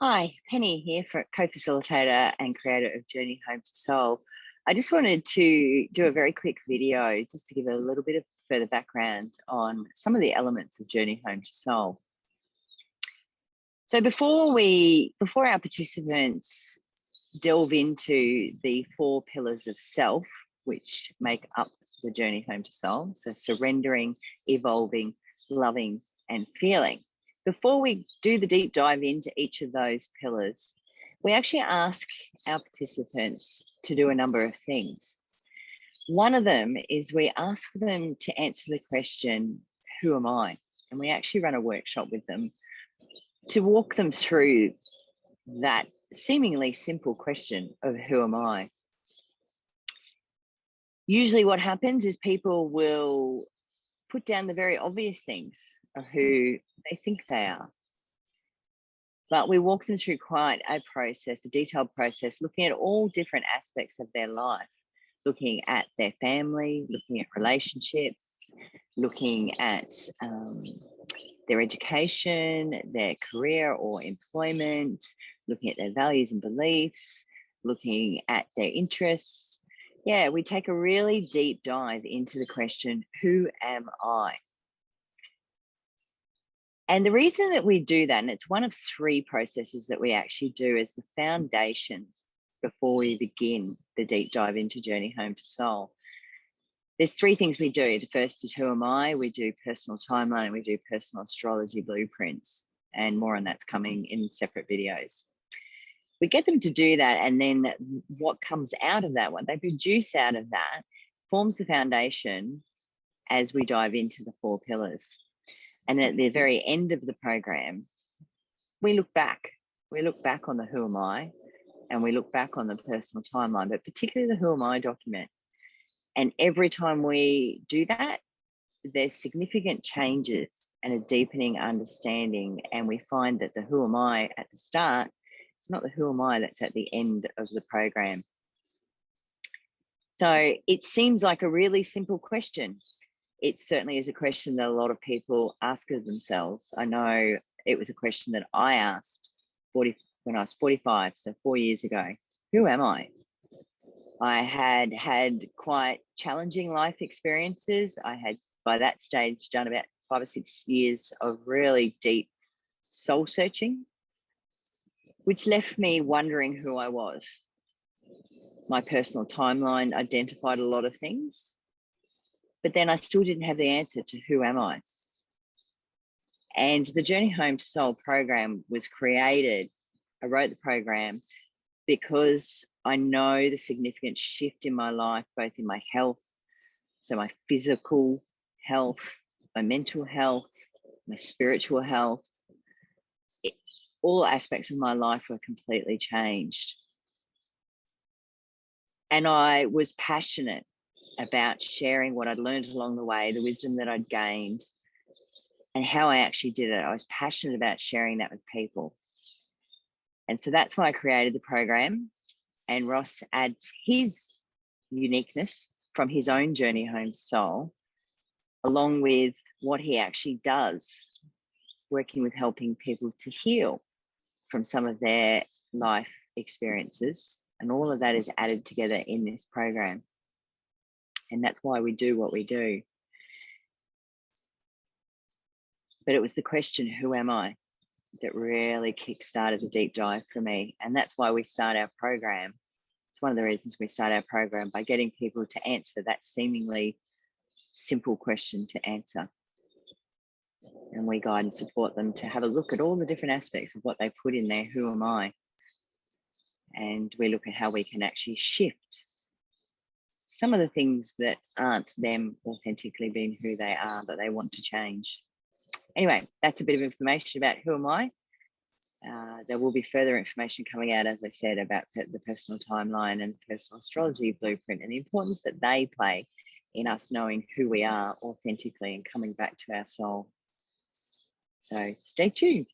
Hi, Penny here, for co-facilitator and creator of Journey Home to Soul. I just wanted to do a very quick video just to give a little bit of further background on some of the elements of Journey Home to Soul. So before our participants delve into the 4 pillars of self, which make up the Journey Home to Soul, so surrendering, evolving, loving, and feeling. Before we do the deep dive into each of those pillars, we actually ask our participants to do a number of things. One of them is we ask them to answer the question, who am I? And we actually run a workshop with them to walk them through that seemingly simple question of who am I? Usually what happens is people will put down the very obvious things of who they think they are. But we walk them through quite a process, a detailed process, looking at all different aspects of their life, looking at their family, looking at relationships, looking at their education, their career or employment, looking at their values and beliefs, looking at their interests. Yeah, we take a really deep dive into the question, who am I? And the reason that we do that, and it's one of 3 processes that we actually do as the foundation before we begin the deep dive into Journey Home to Soul. There's 3 things we do. The first is who am I? We do personal timeline and we do personal astrology blueprints, and more on that's coming in separate videos. We get them to do that, and then what comes out of that, what they produce out of that, forms the foundation as we dive into the 4 pillars. And at the very end of the program, we look back. We look back on the who am I, and we look back on the personal timeline, but particularly the who am I document. And every time we do that, there's significant changes and a deepening understanding. And we find that the who am I at the start, it's not the who am I that's at the end of the program. So it seems like a really simple question. It certainly is a question that a lot of people ask of themselves. I know it was a question that I asked when I was 45, so 4 years ago. Who am I? I had quite challenging life experiences. I had, by that stage, done about 5 or 6 years of really deep soul searching, which left me wondering who I was. My personal timeline identified a lot of things, but then I still didn't have the answer to who am I? And the Journey Home to Soul program was created. I wrote the program because I know the significant shift in my life, both in my health, so my physical health, my mental health, my spiritual health. All aspects of my life were completely changed. And I was passionate about sharing what I'd learned along the way, the wisdom that I'd gained, and how I actually did it. I was passionate about sharing that with people. And so that's why I created the program. And Ross adds his uniqueness from his own Journey Home to Soul, along with what he actually does, working with helping people to heal from some of their life experiences. And all of that is added together in this program. And that's why we do what we do. But it was the question, who am I, that really kick-started the deep dive for me. And that's why we start our program. It's one of the reasons we start our program, by getting people to answer that seemingly simple question to answer. And we guide and support them to have a look at all the different aspects of what they put in there, who am I? And we look at how we can actually shift some of the things that aren't them authentically being who they are, that they want to change. Anyway, that's a bit of information about who am I. There will be further information coming out, as I said, about the personal timeline and personal astrology blueprint, and the importance that they play in us knowing who we are authentically and coming back to our soul. So stay tuned.